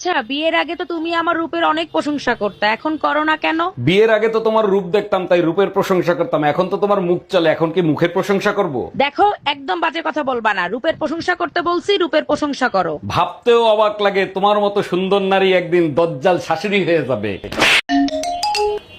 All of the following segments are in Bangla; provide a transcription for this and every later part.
আচ্ছা, বিয়ের আগে তো তুমি আমার রূপের অনেক প্রশংসা করতে, এখন করো না কেন? বিয়ের আগে তো তোমার রূপ দেখতাম তাই রূপের প্রশংসা করতাম, এখন তো তোমার মুখ চলে, এখন কি মুখের প্রশংসা করব? দেখো, একদম বাজে কথা বলবা না। রূপের প্রশংসা করতে বলছি, রূপের প্রশংসা করো। ভাবতেও অবাক লাগে তোমার মতো সুন্দর নারী একদিন দজ্জাল শাশুড়ি হয়ে যাবে।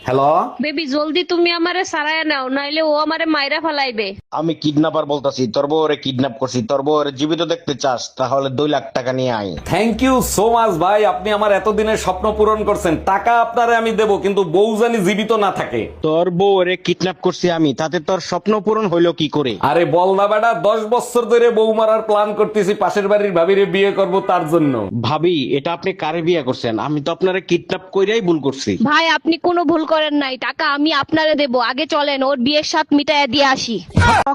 হ্যালো, বেবি জলদি তুমি আমারে সারায় নাও, নাইলে ও আমারে মাইরা ফালাইবে। আমি কিডন্যাপার বলতাছি, তোর বউরে কিডন্যাপ করছি। তোর বউরে জীবিত দেখতে চাস তাহলে 2 লাখ টাকা নিয়ে আয়। থ্যাংক ইউ সো মাচ ভাই, আপনি আমার এতদিনের স্বপ্ন পূরণ করছেন। টাকা আপনারে আমি দেবো, কিন্তু বউ জানি জীবিত না থাকে। তোর বউরে কিডন্যাপ করছি আমি, তাতে তোর স্বপ্ন পূরণ হইলো কি করে? আরে বল না বেটা, 10 বছর ধরে বউ মারার প্ল্যান করতেছি, পাশের বাড়ির ভাবিরে বিয়ে করব তার জন্য। ভাবি, এটা আপনি কারে বিয়ে করছেন? আমি তো আপনারে কিডন্যাপ কইরাই ভুল করছি। ভাই আপনি কোনো ভুল করেন নাই, টাকা আমি আপনারে দেব। আগে চলেন ওর বিয়ের সাথ মিটাইয়া দিয়ে আসি।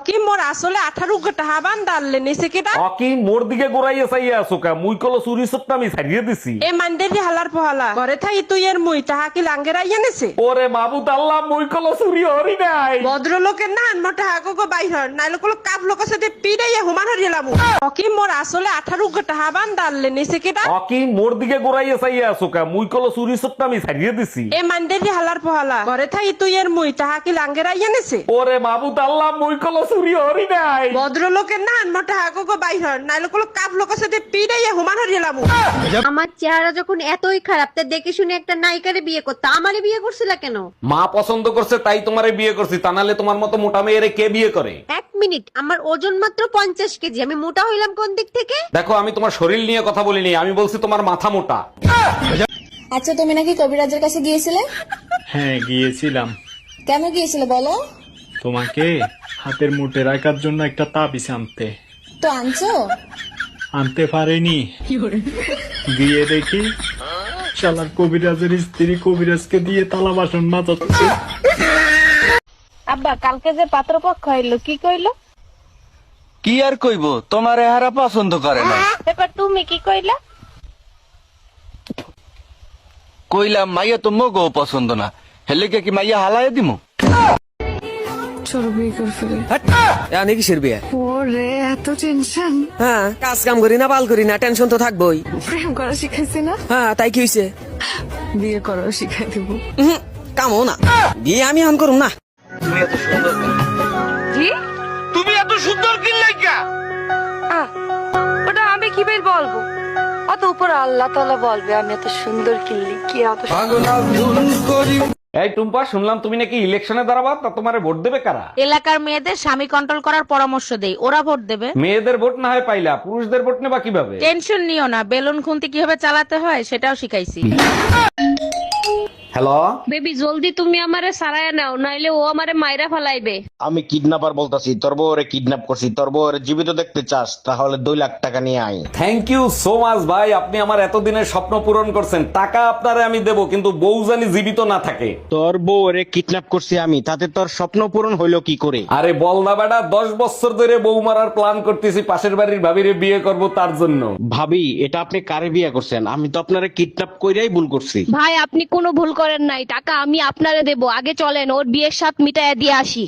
কি মোর আসলে 18 টাকা বান্দালে নিছে কেটা অকি মোর দিকে গোড়াইয়া চাইয়া আছো কা? মুই কলো চুরি সত্তা আমি ছাড়িয়ে দিছি। এ মান্ডেরি হালার পহালা ঘরে থাই তুই এর মুই তাহা কি লাঙ্গেরা এনেছে ওরে মাবুত আল্লাহ, মুই কলো চুরি হরি নাই। ভদ্রলোকের না মোটা হাগো বাইর নাইলে কোন কাপ লোকের সাথে পিড়াইয়া হুমান হরিলাম কি মোর আসলে 18 টাকা বান্দালে নিছে কেটা অকি মোর দিকে গোড়াইয়া চাইয়া আছো কা? মুই কলো চুরি সত্তা আমি ছাড়িয়ে দিছি। এ মান্ডেরি হালার পহালা ঘরে থাই তুই এর মুই তাহা কি লাঙ্গেরা এনেছে ওরে মাবুত আল্লাহ, মুই কলো চুরি হরি নাই। ভদ্রলোকের না মোটা হাগো বাইর নাইলে কোন কাপ লোকের সাথে পিড়াইয়া হুমান হরিলাম আমার চেহারা যখন এতই খারাপ, তা দেখে শুনে একটা নায়িকারে বিয়ে করতে আমারে বিয়ে করছিলা কেন? মা পছন্দ করছে তাই তোমারে বিয়ে করছি, তা নাহলে তোমার মতো মোটা মেয়েরে কে বিয়ে করে? এক মিনিট, আমার ওজন মাত্র 50 কেজি, আমি মোটা হইলাম কোন দিক থেকে? দেখো, আমি তোমার শরীর নিয়ে কথা বলিনি, আমি বলছি তোমার মাথা মোটা। আচ্ছা, তুমি নাকি কবিরাজের কাছে গিয়েছিলে? হ্যাঁ গিয়েছিলাম। কেন গিয়েছিলে বলো? তোমাকে হাতের মুঠে রাখার জন্য একটা তাবিজ আনতে। তো আনছো? আনতে পারেনি। গিয়ে দেখি শালার কবিরাজের স্ত্রী কবিরাজকে দিয়ে তালা বাসন মাজাচ্ছে। আব্বা কালকে যে পাত্রপক্ষ হইলো কি কইলো? কি আর কইব, তোমার এহারা পছন্দ করে না। এবার তুমি কি কইলা? কইলাম মাইয়া তো মগো পছন্দ না, হেলে কি মাইয়া হালায় দিমু? কিসের বিয়ে? ওরে এত টেনশন হ্যাঁ, কাজ কাম করি না, বাল করি না, টেনশন তো থাকবোই। প্রেম করা শিখাইছে না? হ্যাঁ, তাই কি হয়েছে? বিয়ে করা শিখাই দেবো। কামও না, বিয়ে আমি এখন করুম না। তুমি এত সুন্দর কি লাগা? ওটা আমি কি বের বলবো? অত উপর আল্লাহ তাআলা বলবে আমি এত সুন্দর কিল্লি কি অত এই টুম্পা, শুনলাম তুমি নাকি ইলেকশনে দাঁড়াবা, তা তোমারে ভোট দেবে কারা? এলাকার মেয়েদের স্বামী কন্ট্রোল করার পরামর্শ দেই, ওরা ভোট দেবে। মেয়েদের ভোট না হয় পাইলা, পুরুষদের ভোট নেবা কিভাবে? টেনশন নিও না, বেলুন খুন্তি কিভাবে চালাতে হয় সেটাও শিখাইছি। হ্যালো, বেবি জলদি তুমি আমারে সারায় নাও, নাইলে ও আমারে মাইরা ফালাইবে। আমি কিডন্যাপার বলতাছি, তোর বউরে কিডন্যাপ করছি। তোর বউরে জীবিত দেখতে চাস তাহলে 2 লাখ টাকা নিয়ে আয়। থ্যাংক ইউ সো মাচ ভাই, আপনি আমার এতদিনের স্বপ্ন পূরণ করছেন। টাকা আপনারে আমি দেবো, কিন্তু বউ জানি জীবিত না থাকে। তোর বউরে কিডন্যাপ করছি আমি, তাতে তোর স্বপ্ন পূরণ হইলো কি করে? আরে বল না বেটা, 10 বছর ধরে বউ মারার প্ল্যান করতেছি, পাশের বাড়ির ভাবিরে বিয়ে করব তার জন্য। ভাবি, এটা আপনি কারে বিয়ে করছেন? আমি তো আপনারে কিডন্যাপ কইরাই ভুল করছি। ভাই আপনি কোনো ভুল করেন নাই, টাকা আমি আপনারে দেব। আগে চলেন ওর বিয়ের সাথ মিটাইয়া দিয়ে আসি।